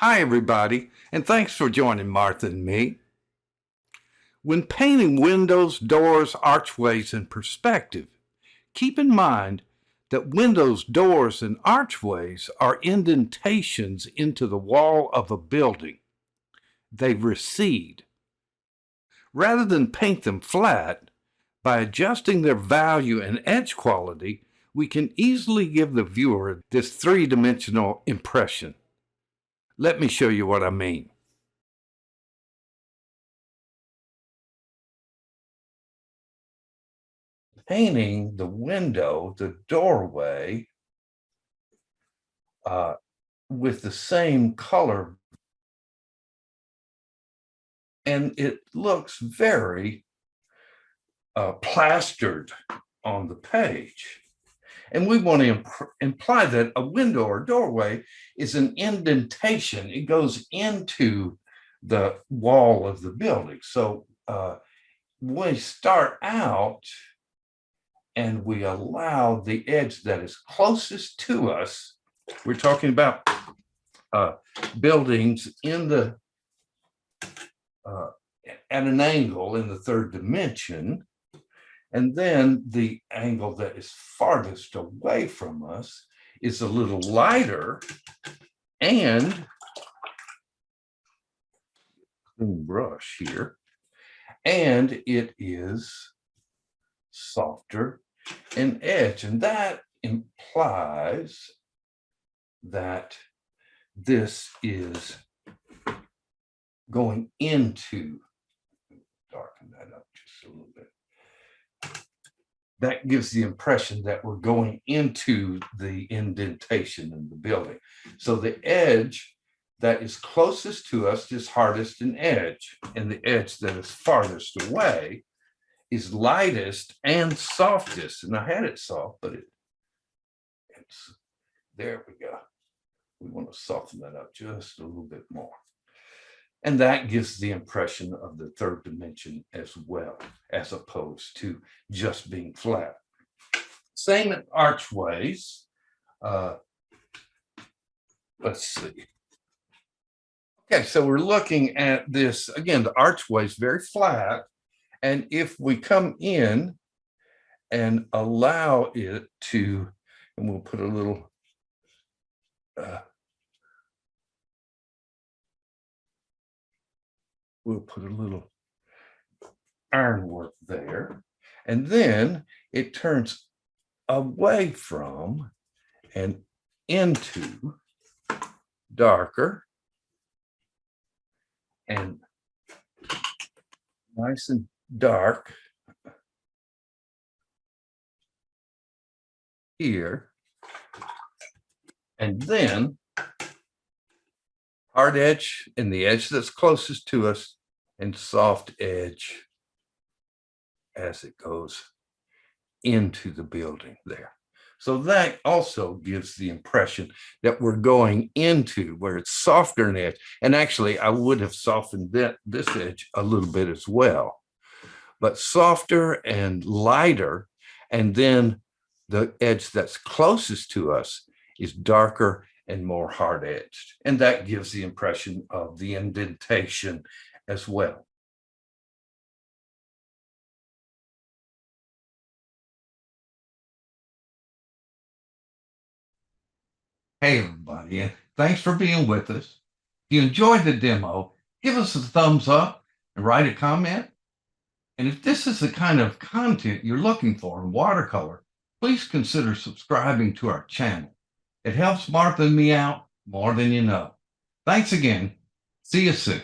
Hi, everybody, and thanks for joining Martha and me. When painting windows, doors, archways in perspective, keep in mind that windows, doors, and archways are indentations into the wall of a building. They recede. Rather than paint them flat, by adjusting their value and edge quality, we can easily give the viewer this three-dimensional impression. Let me show you what I mean. Painting the window, the doorway, with the same color, and it looks very plastered on the page. And we want to imply that a window or doorway is an indentation. It goes into the wall of the building. So we start out and we allow the edge that is closest to us. We're talking about buildings in the at an angle in the third dimension, and then the angle that is farthest away from us is a little lighter, and clean brush here, and it is softer in edge, and that implies that this is going into, darken that up just a little bit. That gives the impression that we're going into the indentation in the building. So the edge that is closest to us is hardest in edge, and the edge that is farthest away is lightest and softest. And I had it soft, but it's there we go. We want to soften that up just a little bit more. And that gives the impression of the third dimension as well, as opposed to just being flat. Same in archways. Let's see. Okay, so we're looking at this, again, the archway is very flat. And if we come in and allow it to, and we'll put a little, ironwork there, and then it turns away from and into darker and nice and dark here, and then hard edge in the edge that's closest to us, and soft edge as it goes into the building there. So that also gives the impression that we're going into where it's softer in edge. And actually, I would have softened this edge a little bit as well, but softer and lighter. And then the edge that's closest to us is darker and more hard edged. And that gives the impression of the indentation as well. Hey, everybody, thanks for being with us. If you enjoyed the demo, give us a thumbs up and write a comment. And if this is the kind of content you're looking for in watercolor, please consider subscribing to our channel. It helps Martha and me out more than you know. Thanks again. See you soon.